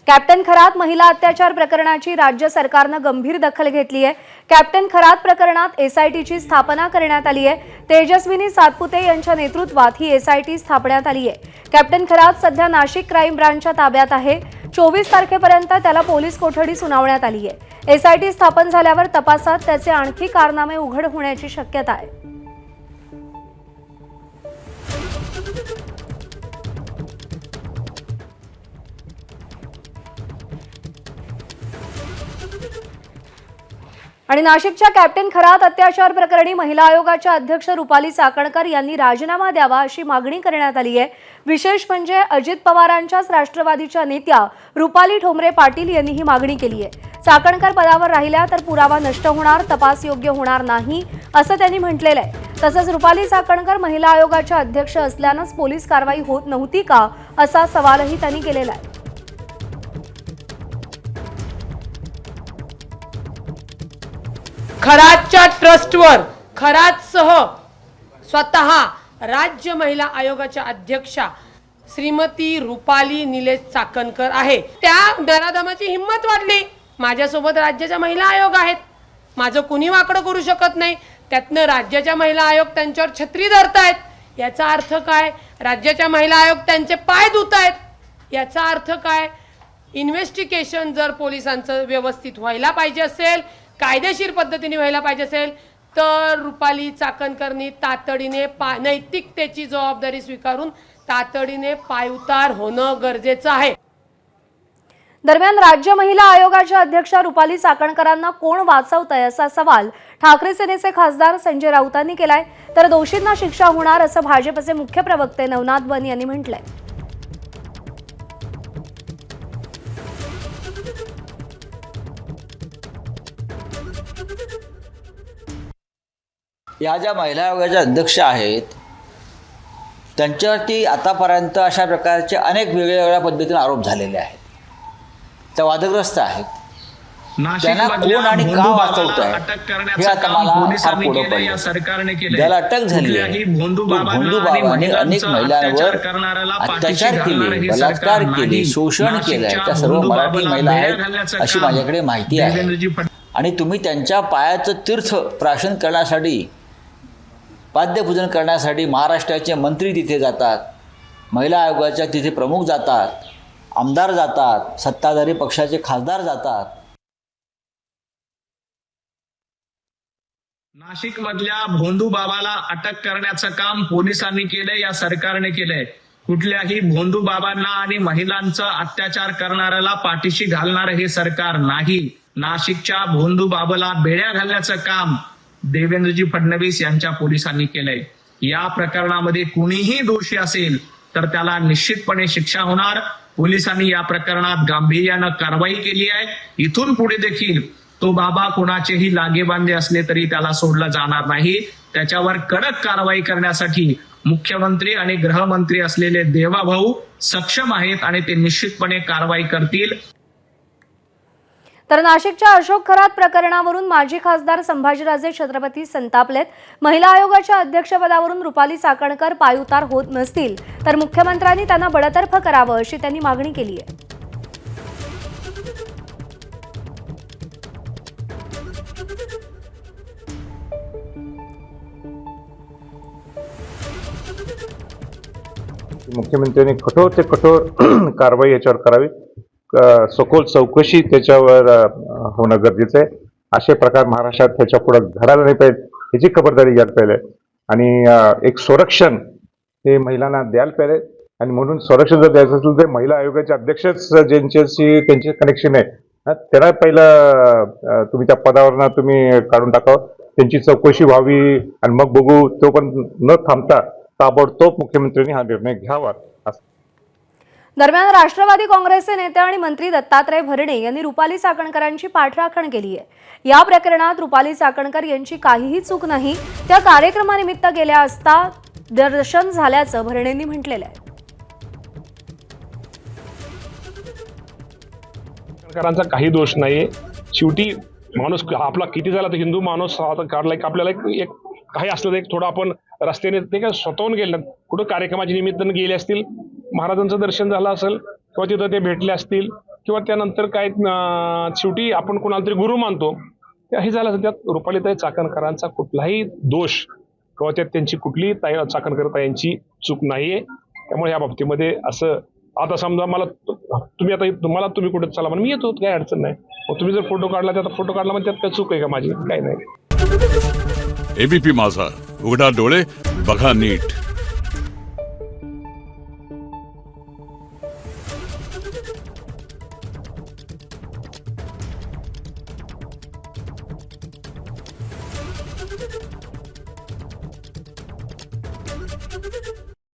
Captain Kharat महिला अत्याचार प्रकरणाची राज्य सरकारने गंभीर दखल घेतली आहे। कॅप्टन खरात प्रकरणात एसआयटीची स्थापना करण्यात आली आहे। तेजस्विनी सातपुते यांच्या नेतृत्वात ही एसआयटी स्थापण्यात आली आहे। कॅप्टन खरात सध्या नाशिक क्राईम ब्रांचच्या ताब्यात आहे। 24 तारखेपर्यंत त्याला पोलीस कोठडी सुनावण्यात आली आहे। एसआयटी स्थापन झाल्यावर तपासात त्याचे आणखी कारनामे उघड होण्याची शक्यता आहे। आणि नाशिकच्या कॅप्टन खरात अत्याचार प्रकरणी महिला आयोगाच्या अध्यक्ष रुपाली चाकणकर यांनी राजीनामा द्यावा अशी मागणी करण्यात आली आहे। विशेष म्हणजे अजित पवारांच्याच राष्ट्रवादीच्या नेत्या रुपाली ठोंबरे पाटील यांनी ही मागणी केली आहे। चाकणकर पदावर राहिल्या तर पुरावा नष्ट होणार, तपास योग्य होणार नाही असं त्यांनी म्हटलेलं आहे। तसंच रुपाली चाकणकर महिला आयोगाच्या अध्यक्ष असल्यानंच पोलीस कारवाई होत नव्हती का असा सवालही त्यांनी केलेला आहे। खरातच्या ट्रस्टवर खरातसह स्वतः राज्य महिला आयोगाच्या अध्यक्षा श्रीमती रुपाली निलेश चाकणकर आहे। त्या नराधमाची हिंमत वाढली। माझ्यासोबत राज्याच्या महिला आयोग आहेत, माझं कुणी वाकडं करू शकत नाही। त्यातनं राज्याच्या महिला आयोग त्यांच्यावर छत्री धरतायत। याचा अर्थ काय? राज्याच्या महिला आयोग त्यांचे पाय धुतायत। याचा अर्थ काय? इन्व्हेस्टिगेशन जर पोलिसांचं व्यवस्थित व्हायला पाहिजे असेल, कायदेशीर पद्धतीने व्हायला पाहिजे असेल तर रुपाली चाकणकरनी तातडीने नैतिकतेची जबाबदारी स्वीकारून तातडीने पायउतार होणं गरजेचं आहे। दरम्यान राज्य महिला आयोगाच्या अध्यक्षा रुपाली चाकणकरांना कोण वाचवतंय असा सवाल ठाकरे सेनेचे खासदार संजय राऊतांनी केलाय। तर दोषींना शिक्षा होणार असं भाजपचे मुख्य प्रवक्ते नवनाथ बन यांनी म्हटलंय। या ज्या महिला आयोगाच्या अध्यक्ष आहेत त्यांच्यावरती आतापर्यंत अशा प्रकारचे अनेक वेगवेगळ्या पद्धतीने आरोप झालेले आहेत, त्या वादग्रस्त आहेत। त्यांना कोण आणि का वाचवत आहे हे आता मला फार पुढे पडलं। ज्याला अटक झाली आहे भोंदू बाबांनी अनेक महिलांवर अत्याचार केले, बलात्कार केले, शोषण केलंय। त्या सर्व मराठी महिला आहेत अशी माझ्याकडे माहिती आहे। आणि तुम्ही त्यांच्या पायाचं तीर्थ प्राशन करण्यासाठी, पाद्यपूजन करण्यासाठी महाराष्ट्राचे मंत्री तिथे जातात, महिला आयोगाच्या तिथे प्रमुख जातात, आमदार जातात, सत्ताधारी पक्षाचे खासदार जातात। नाशिक मधल्या भोंदू बाबाला अटक करण्याचं काम पोलिसांनी केलंय, या सरकारने केलंय। कुठल्याही भोंदू बाबांना आणि महिलांचा अत्याचार करणाऱ्याला पाठीशी घालणार हे सरकार नाही। नाशिकच्या भोंदू बाबाला बेड्या घालण्याचं काम देवेंद्रजी फडणवीस यांच्या पोलिसांनी केलंय। या प्रकरणामध्ये कुणीही दोषी असेल तर त्याला निश्चितपणे शिक्षा होणार। पोलिसांनी या प्रकरणात गांभीर्यानं कारवाई केली आहे। इथून पुढे देखील तो बाबा कोणाचेही लागेबांधे असले तरी त्याला सोडलं जाणार नाही। त्याच्यावर कडक कारवाई करण्यासाठी मुख्यमंत्री आणि गृहमंत्री असलेले देवाभाऊ सक्षम आहेत आणि ते निश्चितपणे कारवाई करतील। तर नाशिकच्या अशोक खरात प्रकरणावरून माजी खासदार संभाजीराजे छत्रपती संतापलेत। महिला आयोगाच्या अध्यक्षपदावरून रुपाली चाकणकर पायउतार होत नसतील तर मुख्यमंत्र्यांनी त्यांना बडतर्फ करावं अशी त्यांनी मागणी केली आहे। मुख्यमंत्र्यांनी कठोर ते कठोर कारवाई याच्यावर करावी, सखोल चौकशी त्याच्यावर होणं गरजेचं आहे। असे प्रकार महाराष्ट्रात त्याच्या पुढे घडायला नाही पाहिजे याची खबरदारी घ्यायला पाहिजे। आणि एक संरक्षण हे महिलांना द्यायला पाहिजे। आणि म्हणून संरक्षण जर द्यायचं असेल तर महिला आयोगाचे अध्यक्षच ज्यांच्याशी त्यांचे कनेक्शन आहे त्याला पहिलं तुम्ही त्या पदावरनं तुम्ही काढून टाकावं, त्यांची चौकशी व्हावी आणि मग बघू। तो पण न थांबता ताबडतोब मुख्यमंत्र्यांनी हा निर्णय घ्यावा। दरम्यान राष्ट्रवादी काँग्रेसचे नेते आणि मंत्री दत्तात्रय भरणे यांनी रुपाली चाकणकरांची पाठराखण केली आहे। या प्रकरणात रुपाली चाकणकर यांची काहीही चूक नाही, त्या कार्यक्रमानिमित्त गेल्या असता दर्शन झाल्याचं भरणेंनी म्हटलेलं आहे। चाकणकरांचा काही दोष नाही। शेवटी माणूस आपला किती झाला तर हिंदू माणूस काढला आपल्याला एक काही असलं तर एक थोडं आपण रस्त्याने ते काय स्वतःहून गेले, कुठं कार्यक्रमाच्या निमित्तानं गेले असतील, महाराजांचं दर्शन झालं असेल किंवा तिथं ते भेटले असतील किंवा त्यानंतर काय शेवटी आपण कोणाला तरी गुरु मानतो, हे झालं असेल. त्यात रुपालीताई चाकणकरांचा कुठलाही दोष किंवा त्यात त्यांची कुठलीही चाकणकर ताईंची चूक नाहीये. त्यामुळे या बाबतीमध्ये असं आता समजा मला तुम्ही कुठे चला म्हणून मी येतो, काही अडचण नाही. मग तुम्ही जर फोटो काढला त्यात फोटो काढला म्हणजे त्यात काय चूक आहे का माझी? काही नाही. एबीपी माझा, उघडा डोळे बघा नीट.